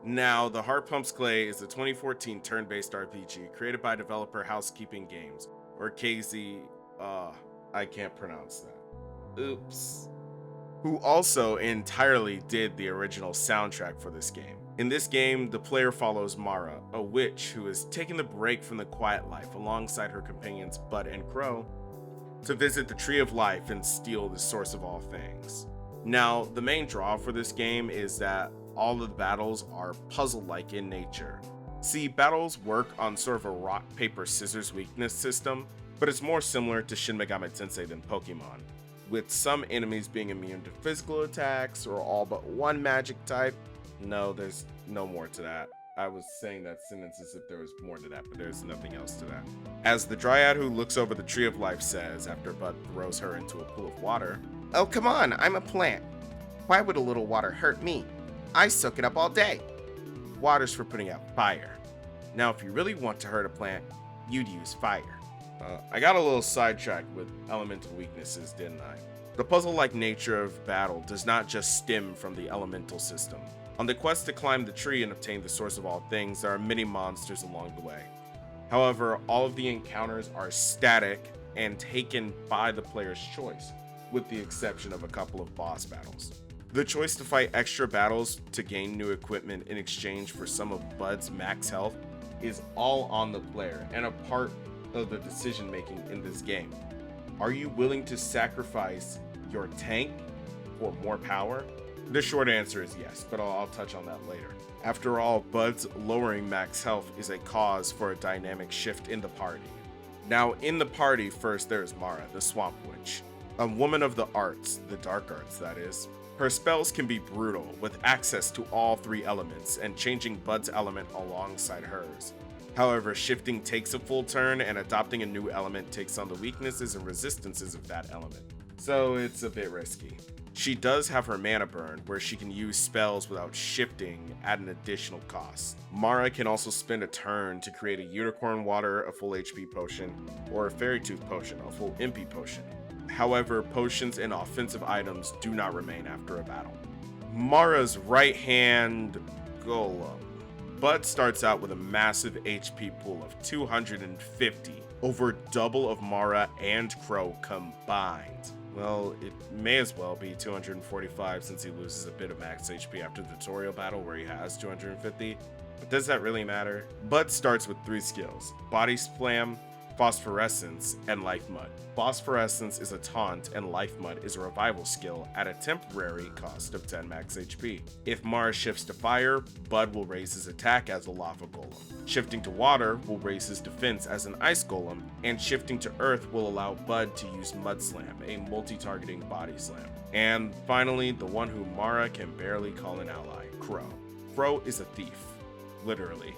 Now, The Heart Pumps Clay is a 2014 turn-based RPG created by developer Housekeeping Games, or Kasey, I can't pronounce that. Oops. Who also entirely did the original soundtrack for this game. In this game, the player follows Mara, a witch who is taking a break from the quiet life alongside her companions Bud and Crow to visit the Tree of Life and steal the source of all things. Now, the main draw for this game is that all of the battles are puzzle-like in nature. See, battles work on sort of a rock, paper, scissors weakness system, but it's more similar to Shin Megami Tensei than Pokemon, with some enemies being immune to physical attacks or all but one magic type. No, there's no more to that. I was saying that sentence as if there was more to that, but there's nothing else to that. As the Dryad who looks over the Tree of Life says after Bud throws her into a pool of water, Oh, come on, I'm a plant. Why would a little water hurt me? I soak it up all day. water's for putting out fire. Now, if you really want to hurt a plant, you'd use fire. I got a little sidetracked with elemental weaknesses, didn't I? The puzzle-like nature of battle does not just stem from the elemental system. On the quest to climb the tree and obtain the source of all things, there are many monsters along the way. However, all of the encounters are static and taken by the player's choice, with the exception of a couple of boss battles. The choice to fight extra battles to gain new equipment in exchange for some of Bud's max health is all on the player and a part of the decision making in this game. Are you willing to sacrifice your tank for more power? The short answer is yes, but I'll touch on that later. After all, Bud's lowering max health is a cause for a dynamic shift in the party. Now, in the party, first there's Mara, the Swamp Witch, a woman of the arts, the dark arts that is. Her spells can be brutal, with access to all three elements and changing Bud's element alongside hers. However, shifting takes a full turn and adopting a new element takes on the weaknesses and resistances of that element. So it's a bit risky. She does have her mana burn, where she can use spells without shifting at an additional cost. Mara can also spend a turn to create a Unicorn Water, a full HP potion, or a Fairy Tooth potion, a full MP potion. However, potions and offensive items do not remain after a battle. Mara's right-hand golem. Bud starts out with a massive HP pool of 250, over double of Mara and Crow combined. Well, it may as well be 245 since he loses a bit of max HP after the tutorial battle where he has 250. But does that really matter? Bud starts with 3 skills: Body Slam, Phosphorescence, and Life Mud. Phosphorescence is a taunt, and Life Mud is a revival skill at a temporary cost of 10 max HP. If Mara shifts to fire, Bud will raise his attack as a lava golem. Shifting to water will raise his defense as an ice golem, and shifting to earth will allow Bud to use Mud Slam, a multi-targeting body slam. And finally, the one who Mara can barely call an ally, Crow. Crow is a thief, literally.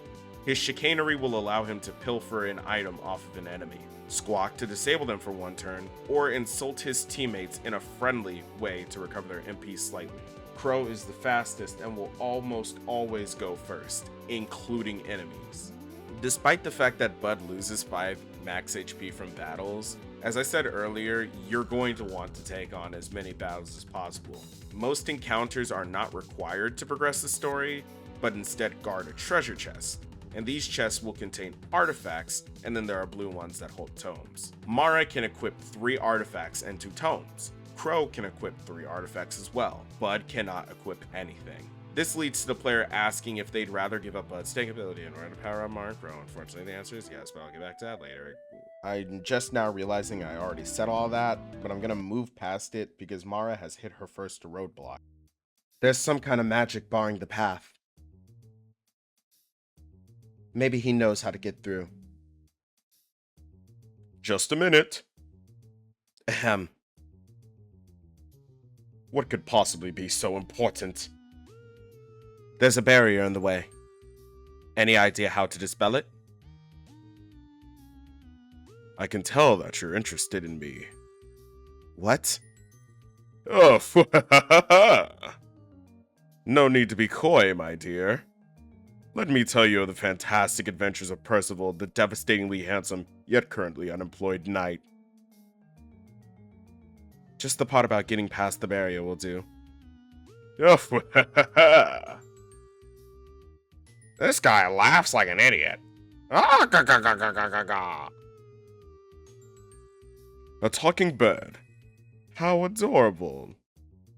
His chicanery will allow him to pilfer an item off of an enemy, squawk to disable them for 1 turn, or insult his teammates in a friendly way to recover their MP slightly. Crow is the fastest and will almost always go first, including enemies. Despite the fact that Bud loses 5 max HP from battles, as I said earlier, you're going to want to take on as many battles as possible. Most encounters are not required to progress the story, but instead guard a treasure chest. And these chests will contain artifacts, and then there are blue ones that hold tomes. Mara can equip 3 artifacts and 2 tomes. Crow can equip 3 artifacts as well. Bud cannot equip anything. This leads to the player asking if they'd rather give up Bud's tank ability in order to power up Mara and Crow. Unfortunately, the answer is yes, but I'll get back to that later. I'm just now realizing I already said all that, but I'm gonna move past it because Mara has hit her first roadblock. There's some kind of magic barring the path. Maybe he knows how to get through. Just a minute. Ahem. What could possibly be so important? There's a barrier in the way. Any idea how to dispel it? I can tell that you're interested in me. What? Oh, no need to be coy, my dear. Let me tell you of the fantastic adventures of Percival, the devastatingly handsome, yet currently unemployed knight. Just the part about getting past the barrier will do. Oh, This guy laughs like an idiot. Ah, ga, ga, ga, ga, ga, ga, ga. A talking bird. How adorable.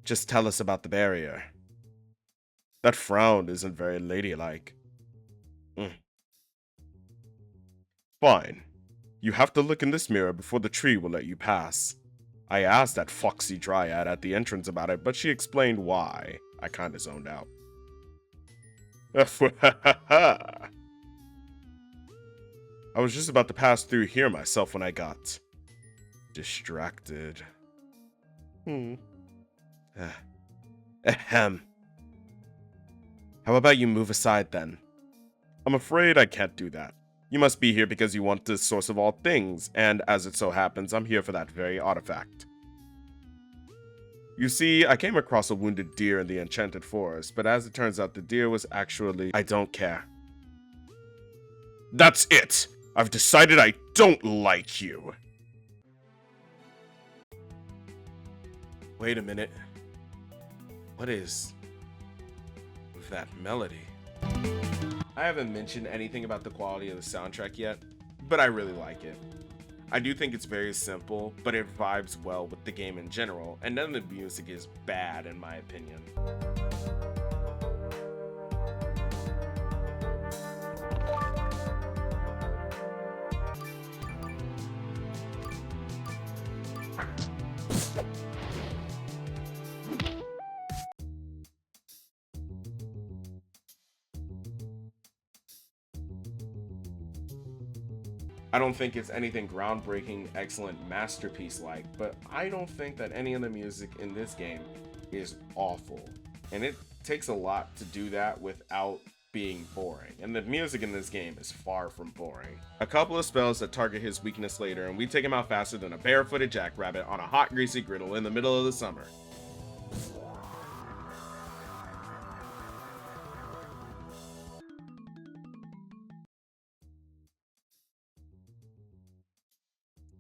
Just tell us about the barrier. That frown isn't very ladylike. Fine. You have to look in this mirror before the tree will let you pass. I asked that foxy dryad at the entrance about it, but she explained why. I kinda zoned out. I was just about to pass through here myself when I got distracted. Ahem. How about you move aside then? I'm afraid I can't do that. You must be here because you want the source of all things, and as it so happens, I'm here for that very artifact. You see, I came across a wounded deer in the enchanted forest, but as it turns out, the deer was actually... I don't care. That's it! I've decided I don't like you! Wait a minute. What is that melody? I haven't mentioned anything about the quality of the soundtrack yet, but I really like it. I do think it's very simple, but it vibes well with the game in general, and none of the music is bad in my opinion. I don't think it's anything groundbreaking, excellent, masterpiece-like, but I don't think that any of the music in this game is awful. And it takes a lot to do that without being boring. And the music in this game is far from boring. A couple of spells that target his weakness later, and we take him out faster than a barefooted jackrabbit on a hot, greasy griddle in the middle of the summer.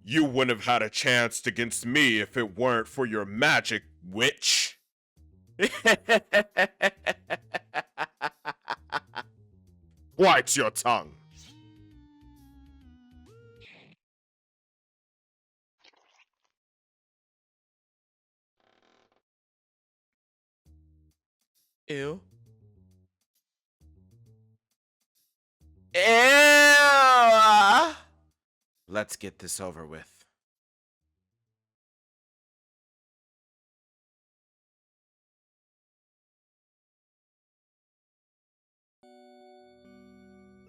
You wouldn't have had a chance against me if it weren't for your magic, witch. Bite your tongue. Ew. Ew. Let's get this over with.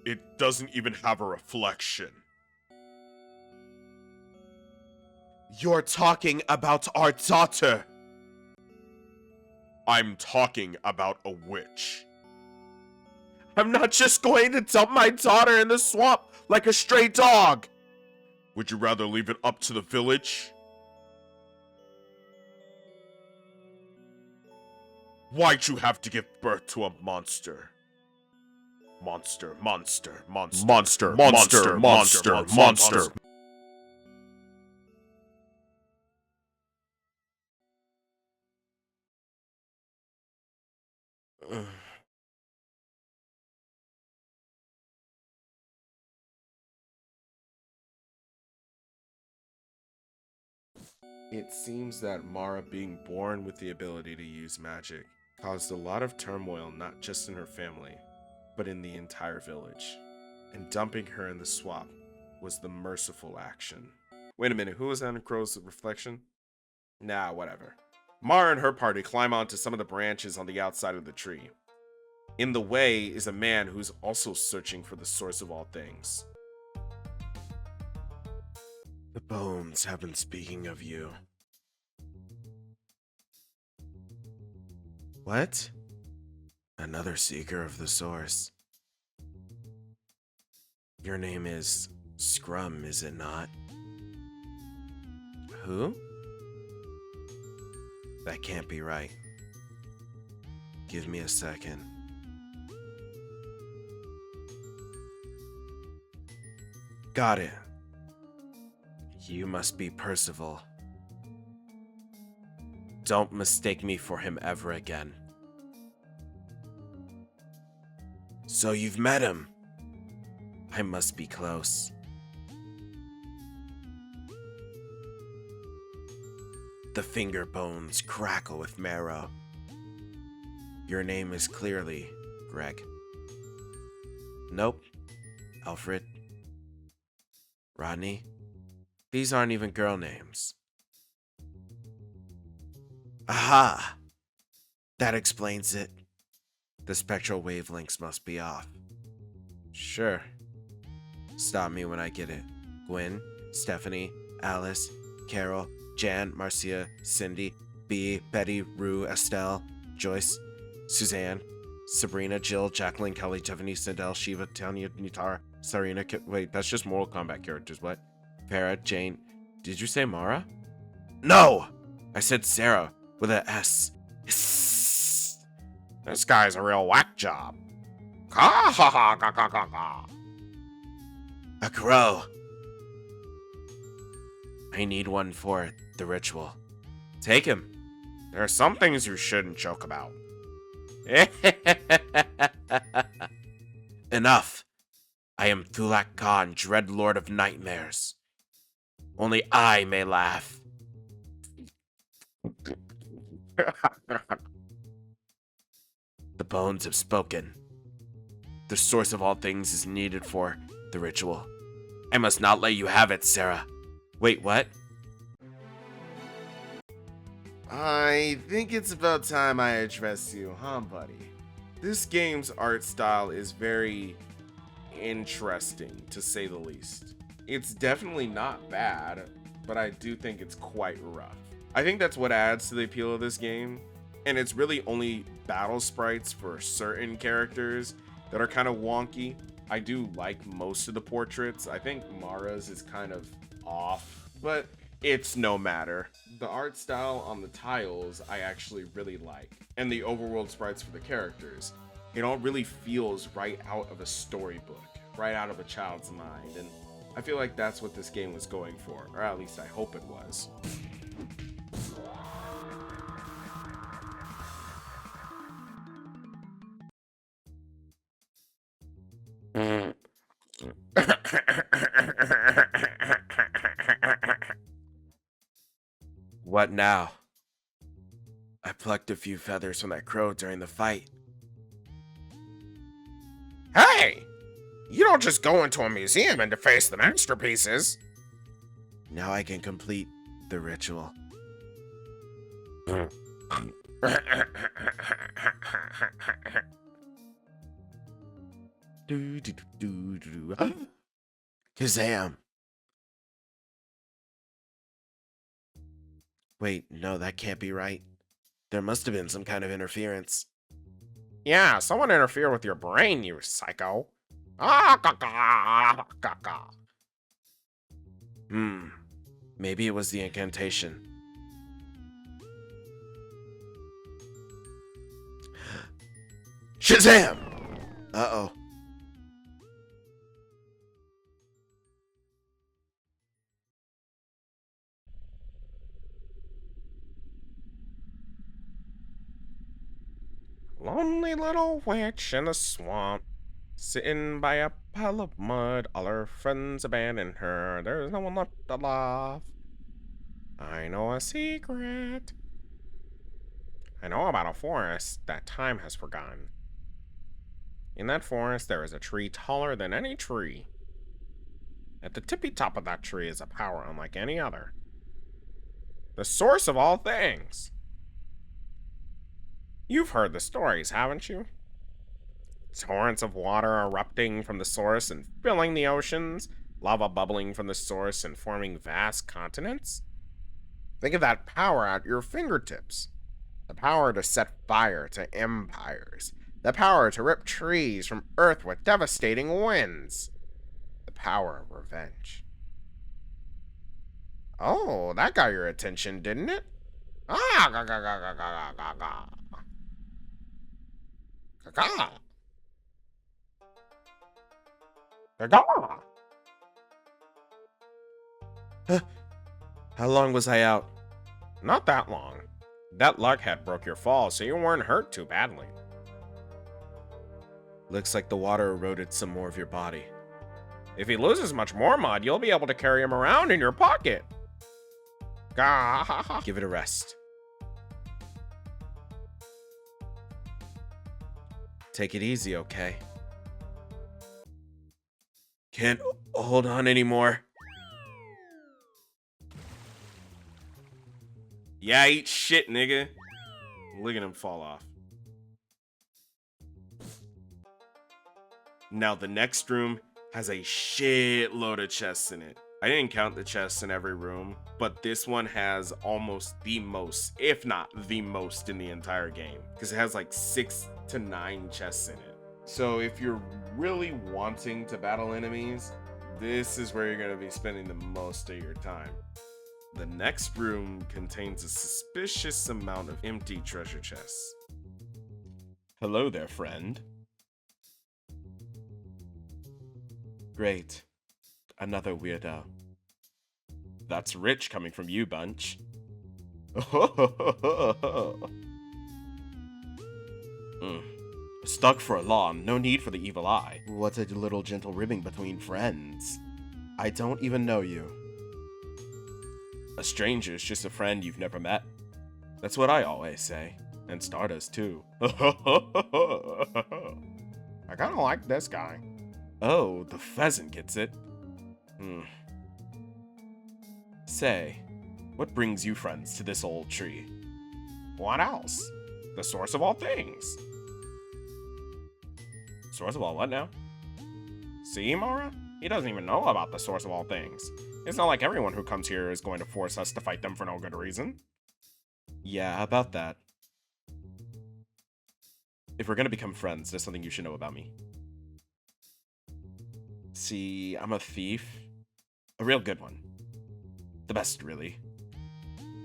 It doesn't even have a reflection. You're talking about our daughter. I'm talking about a witch. I'm not just going to dump my daughter in the swamp like a stray dog. Would you rather leave it up to the village? Why'd you have to give birth to a monster? Monster, monster, monster, monster, monster, monster, monster. It seems that Mara being born with the ability to use magic caused a lot of turmoil not just in her family, but in the entire village. And dumping her in the swamp was the merciful action. Wait a minute, who was Anna Crow's reflection? Nah, whatever. Mara and her party climb onto some of the branches on the outside of the tree. In the way is a man who's also searching for the source of all things. The bones have been speaking of you. What? Another seeker of the source. Your name is Scrum, is it not? Who? That can't be right. Give me a second. Got it. You must be Percival. Don't mistake me for him ever again. So you've met him. I must be close. The finger bones crackle with marrow. Your name is clearly Greg. Nope. Alfred. Rodney. These aren't even girl names. Aha! That explains it. The spectral wavelengths must be off. Sure. Stop me when I get it. Gwen, Stephanie, Alice, Carol, Jan, Marcia, Cindy, Bea, Betty, Rue, Estelle, Joyce, Suzanne, Sabrina, Jill, Jacqueline, Kelly, Tiffany, Sindel, Shiva, Tanya, Nitara, Sarina. Wait, that's just Mortal Kombat characters. What? Farah, Jane. Did you say Mara? No! I said Sarah with a S. This guy's a real whack job. Ha ha ha ha ha ha ha. A crow. I need one for the ritual. Take him. There are some things you shouldn't joke about. Enough. I am Thulak Khan, Dread Lord of Nightmares. Only I may laugh. The bones have spoken. The source of all things is needed for the ritual. I must not let you have it, Sarah. Wait, what? I think it's about time I address you, huh, buddy? This game's art style is very interesting, to say the least. It's definitely not bad, but I do think it's quite rough. I think that's what adds to the appeal of this game, and it's really only battle sprites for certain characters that are kind of wonky. I do like most of the portraits. I think Mara's is kind of off, but it's no matter. The art style on the tiles I actually really like, and the overworld sprites for the characters. It all really feels right out of a storybook, right out of a child's mind, and I feel like that's what this game was going for, or at least I hope it was. What now? I plucked a few feathers from that crow during the fight. Hey! You don't just go into a museum and deface the masterpieces. Now I can complete the ritual. Kazam! Wait, no, that can't be right. There must have been some kind of interference. Yeah, someone interfered with your brain, you psycho. Maybe it was the incantation. Shazam! Uh-oh. Lonely little witch in a swamp, sitting by a pile of mud. All her friends abandoned her. There's no one left alive. I know a secret. I know about a forest that time has forgotten. In that forest, there is a tree taller than any tree. At the tippy top of that tree is a power unlike any other. The source of all things. You've heard the stories, haven't you? Torrents of water erupting from the source and filling the oceans, lava bubbling from the source and forming vast continents. Think of that power at your fingertips. The power to set fire to empires. The power to rip trees from earth with devastating winds. The power of revenge. Oh, that got your attention, didn't it? Ah, ga ga ga ga ga ga ga. Gaga. Gaga. How long was I out? Not that long. That luckhead broke your fall, so you weren't hurt too badly. Looks like the water eroded some more of your body. If he loses much more mud, you'll be able to carry him around in your pocket. Give it a rest. Take it easy, okay? Can't hold on anymore. Yeah, eat shit, nigga. Look at him fall off. Now the next room has a shitload of chests in it. I didn't count the chests in every room, but this one has almost the most, if not the most in the entire game, because it has like 6 to 9 chests in it. So if you're really wanting to battle enemies, this is where you're going to be spending the most of your time. The next room contains a suspicious amount of empty treasure chests. Hello there, friend. Great. Another weirdo. That's rich coming from you, Bunch. Stuck for a lawn, no need for the evil eye. What a little gentle ribbing between friends. I don't even know you. A stranger's just a friend you've never met. That's what I always say. And Star does too. I kinda like this guy. Oh, the pheasant gets it. Say, what brings you friends to this old tree? What else? The source of all things. Source of all what now? See, Mara? He doesn't even know about the source of all things. It's not like everyone who comes here is going to force us to fight them for no good reason. Yeah, about that. If we're gonna become friends, there's something you should know about me. See, I'm a thief. A real good one. The best, really.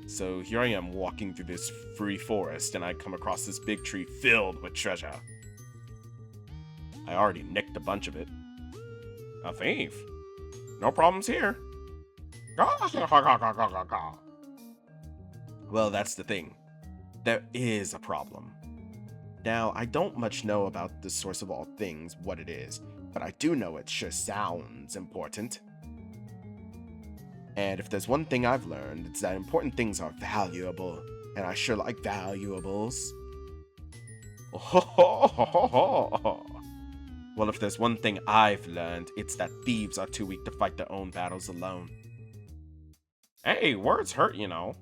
So here I am walking through this free forest, and I come across this big tree filled with treasure. I already nicked a bunch of it. A thief? No problems here. Well, that's the thing. There is a problem. Now, I don't much know about the source of all things, what it is, but I do know it sure sounds important. And if there's one thing I've learned, it's that important things are valuable, and I sure like valuables. Well, if there's one thing I've learned, it's that thieves are too weak to fight their own battles alone. Hey, words hurt, you know.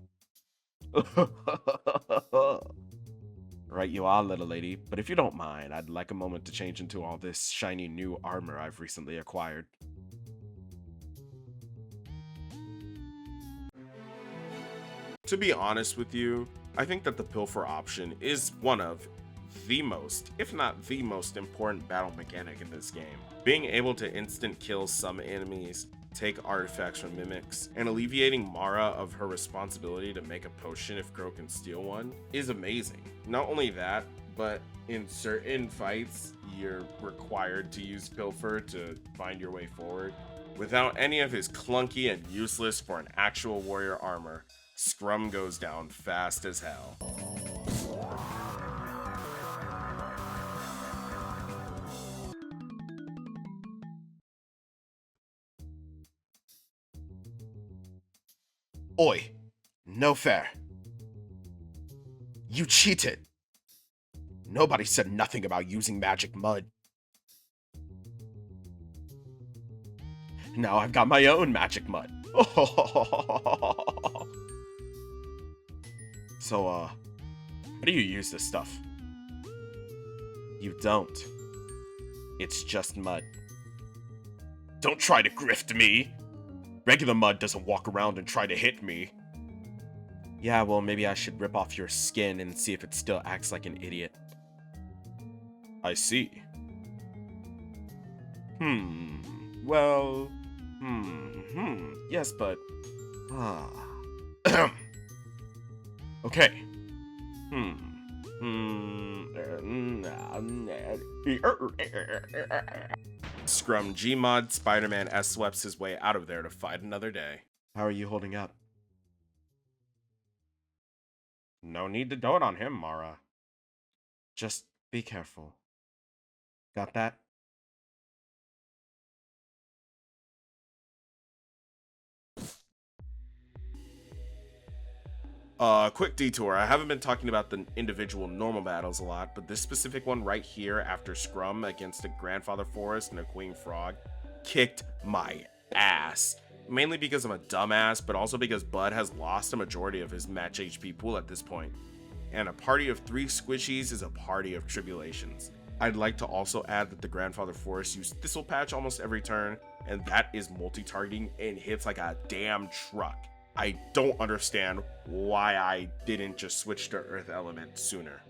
Right you are, little lady, but if you don't mind, I'd like a moment to change into all this shiny new armor I've recently acquired. To be honest with you, I think that the pilfer option is one of the most, if not the most important battle mechanic in this game. Being able to instant kill some enemies, take artifacts from mimics, and alleviating Mara of her responsibility to make a potion if Crow can steal one is amazing. Not only that, but in certain fights, you're required to use pilfer to find your way forward. Without any of his clunky and useless for an actual warrior armor, Scrum goes down fast as hell. Oi, no fair. You cheated. Nobody said nothing about using magic mud. Now I've got my own magic mud. So, how do you use this stuff? You don't. It's just mud. Don't try to grift me. Regular mud doesn't walk around and try to hit me. Yeah, well, maybe I should rip off your skin and see if it still acts like an idiot. I see. Well, yes, but... Okay. Scrum Gmod Spider-Man S-sweps his way out of there to fight another day. How are you holding up? No need to dote on him, Mara. Just be careful. Got that? Quick detour. I haven't been talking about the individual normal battles a lot, but this specific one right here after Scrum against a Grandfather Forest and a Queen Frog kicked my ass. Mainly because I'm a dumbass, but also because Bud has lost a majority of his match HP pool at this point. And a party of 3 squishies is a party of tribulations. I'd like to also add that the Grandfather Forest used Thistle Patch almost every turn, and that is multi-targeting and hits like a damn truck. I don't understand why I didn't just switch to Earth Element sooner.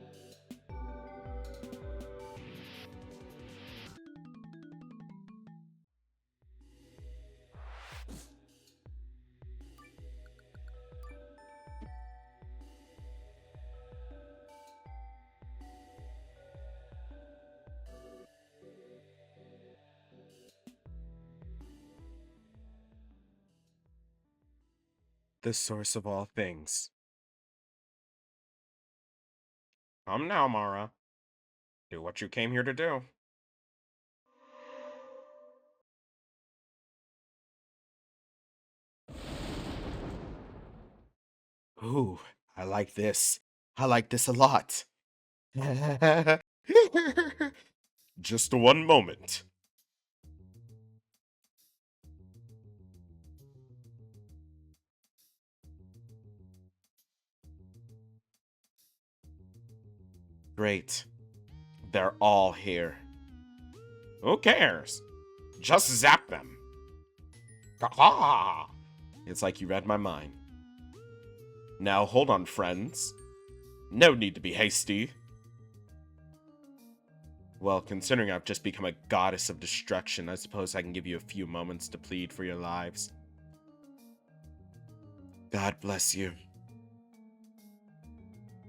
The source of all things. Come now, Mara. Do what you came here to do. Ooh, I like this. I like this a lot. Just one moment. Great. They're all here. Who cares? Just zap them. Ha! It's like you read my mind. Now hold on, friends. No need to be hasty. Well, considering I've just become a goddess of destruction, I suppose I can give you a few moments to plead for your lives. God bless you.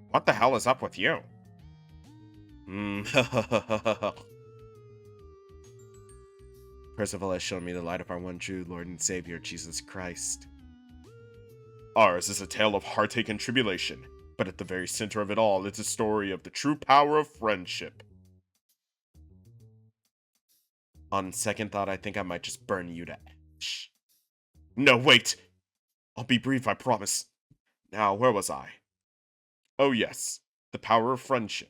What the hell is up with you? Percival has shown me the light of our one true Lord and Savior, Jesus Christ. Ours is a tale of heartache and tribulation, but at the very center of it all is a story of the true power of friendship. On second thought, I think I might just burn you to ash. No, wait! I'll be brief, I promise. Now, where was I? Oh yes, the power of friendship.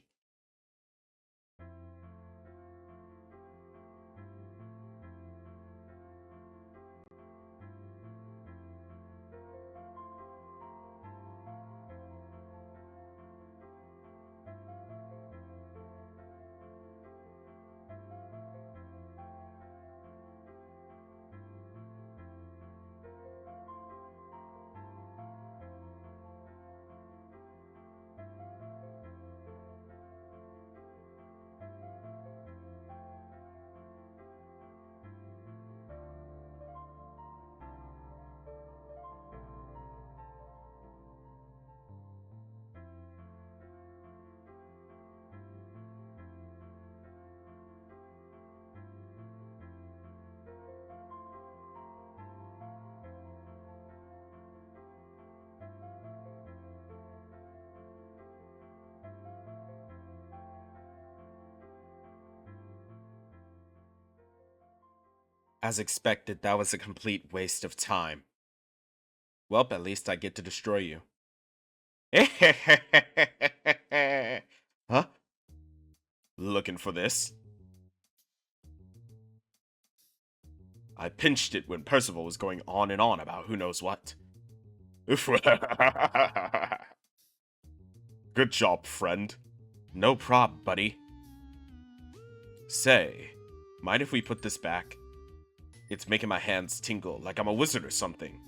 As expected, that was a complete waste of time. Well, at least I get to destroy you. Huh? Looking for this? I pinched it when Percival was going on and on about who knows what. Good job, friend. No prob, buddy. Say, mind if we put this back? It's making my hands tingle like I'm a wizard or something.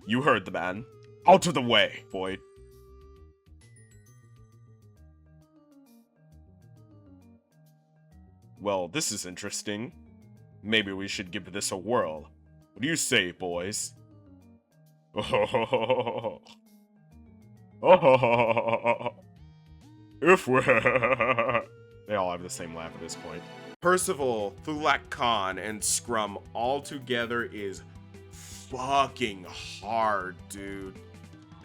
You heard the man. Out of the way, Void. Well, this is interesting. Maybe we should give this a whirl. What do you say, boys? If we're... They all have the same laugh at this point. Percival, Thulak Khan, and Scrum all together is fucking hard, dude.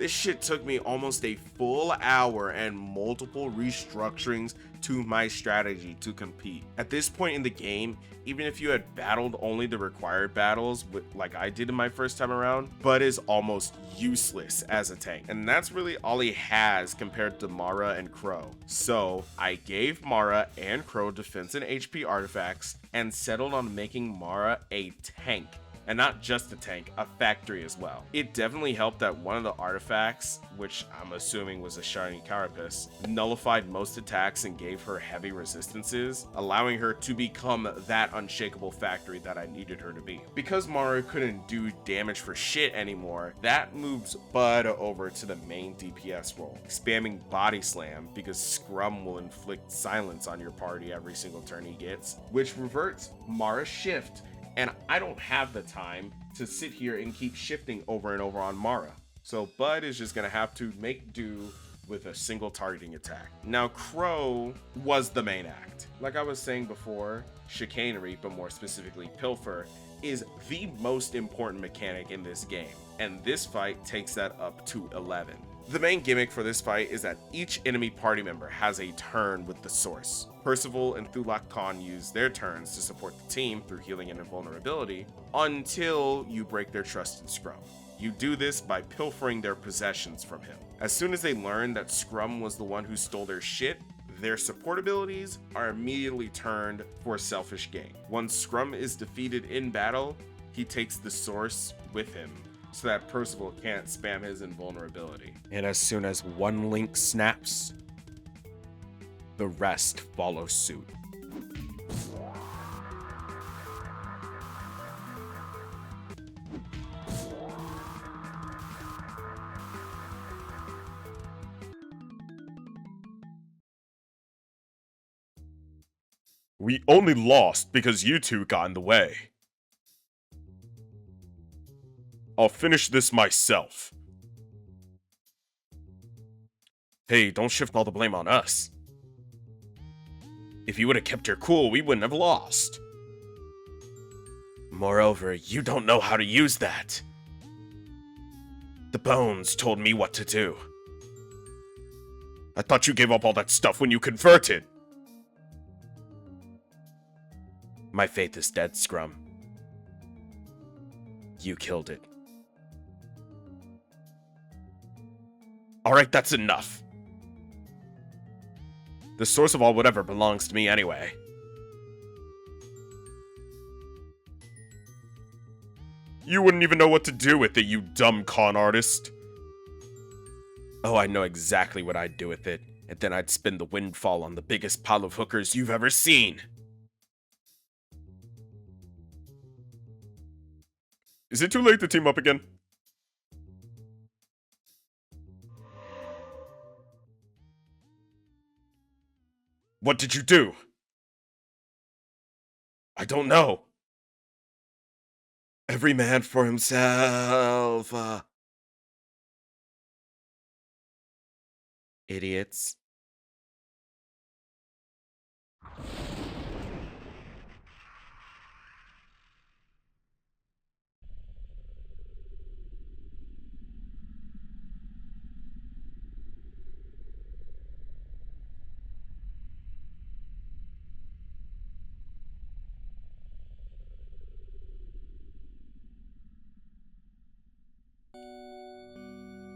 This shit took me almost a full hour and multiple restructurings to my strategy to compete. At this point in the game, even if you had battled only the required battles, like I did in my first time around, Bud is almost useless as a tank. And that's really all he has compared to Mara and Crow. So I gave Mara and Crow defense and HP artifacts and settled on making Mara a tank. And not just a tank, a factory as well. It definitely helped that one of the artifacts, which I'm assuming was a shiny carapace, nullified most attacks and gave her heavy resistances, allowing her to become that unshakable factory that I needed her to be. Because Mara couldn't do damage for shit anymore, that moves Bud over to the main DPS role, spamming Body Slam because Scrum will inflict silence on your party every single turn he gets, which reverts Mara's shift. And I don't have the time to sit here and keep shifting over and over on Mara. So Bud is just gonna have to make do with a single targeting attack. Now Crow was the main act. Like I was saying before, chicanery, but more specifically pilfer, is the most important mechanic in this game. And this fight takes that up to 11. The main gimmick for this fight is that each enemy party member has a turn with the source. Percival and Thulak Khan use their turns to support the team through healing and invulnerability until you break their trust in Scrum. You do this by pilfering their possessions from him. As soon as they learn that Scrum was the one who stole their shit, their support abilities are immediately turned for selfish gain. Once Scrum is defeated in battle, he takes the source with him, so that Percival can't spam his invulnerability. And as soon as one link snaps, the rest follow suit. We only lost because you two got in the way. I'll finish this myself. Hey, don't shift all the blame on us. If you would have kept your cool, we wouldn't have lost. Moreover, you don't know how to use that. The bones told me what to do. I thought you gave up all that stuff when you converted. My faith is dead, Scrum. You killed it. Alright, that's enough. The source of all whatever belongs to me anyway. You wouldn't even know what to do with it, you dumb con artist. Oh, I know exactly what I'd do with it, and then I'd spend the windfall on the biggest pile of hookers you've ever seen. Is it too late to team up again? What did you do? I don't know. Every man for himself. Idiots.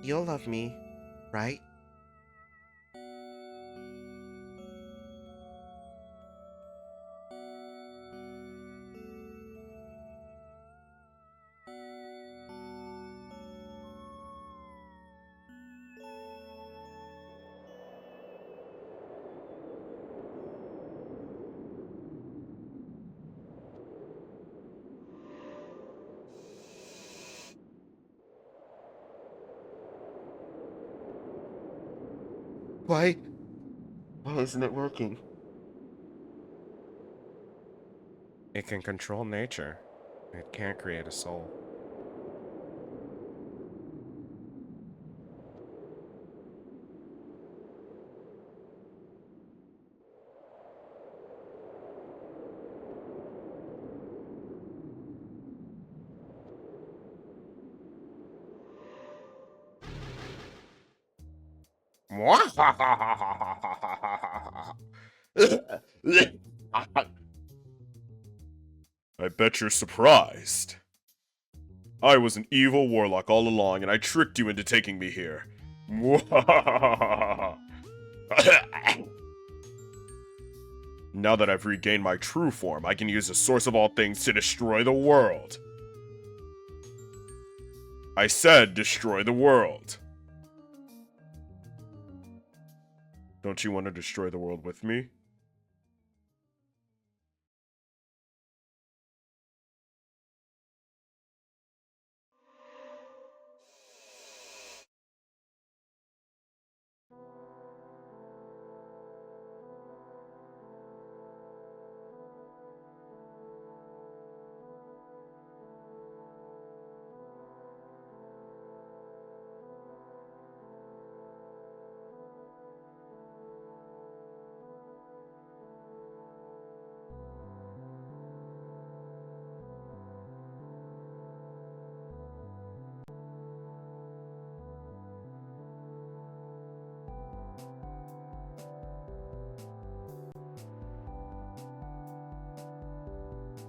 You'll love me, right? Why isn't it working? It can control nature. It can't create a soul. I bet you're surprised. I was an evil warlock all along, and I tricked you into taking me here. Now that I've regained my true form, I can use the source of all things to destroy the world. I said destroy the world. Don't you want to destroy the world with me?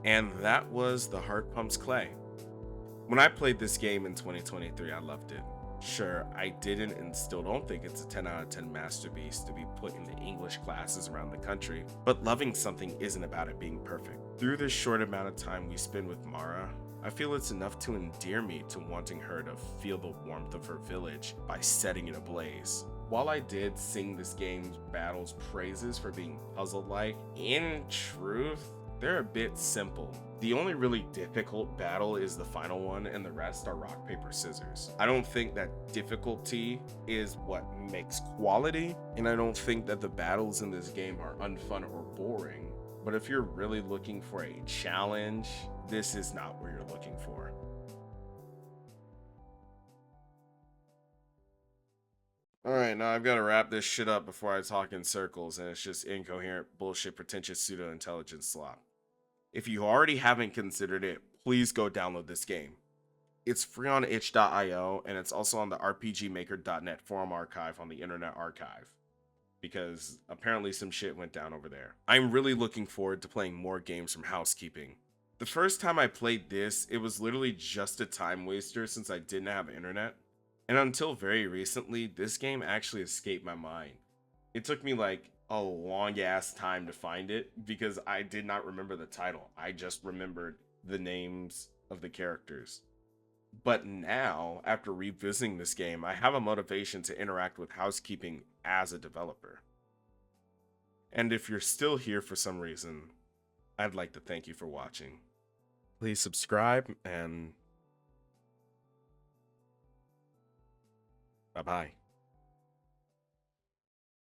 And that was The Heart Pumps Clay. When I played this game in 2023, I loved it. Sure, I didn't and still don't think it's a 10 out of 10 masterpiece to be put into English classes around the country, but loving something isn't about it being perfect. Through this short amount of time we spend with Mara, I feel it's enough to endear me to wanting her to feel the warmth of her village by setting it ablaze. While I did sing this game's battles praises for being puzzle-like, in truth, they're a bit simple. The only really difficult battle is the final one, and the rest are rock, paper, scissors. I don't think that difficulty is what makes quality, and I don't think that the battles in this game are unfun or boring. But if you're really looking for a challenge, this is not what you're looking for. Alright, now I've got to wrap this shit up before I talk in circles, and it's just incoherent, bullshit, pretentious pseudo-intelligence slop. If you already haven't considered it, please go download this game. It's free on itch.io, and it's also on the rpgmaker.net forum archive on the Internet Archive, because apparently some shit went down over there. I'm really looking forward to playing more games from Housekeeping. The first time I played this, it was literally just a time waster since I didn't have internet. And until very recently, this game actually escaped my mind. It took me like a long ass time to find it because I did not remember the title. I just remembered the names of the characters. But now, after revisiting this game, I have a motivation to interact with Housekeeping as a developer. And if you're still here for some reason, I'd like to thank you for watching. Please subscribe and bye-bye.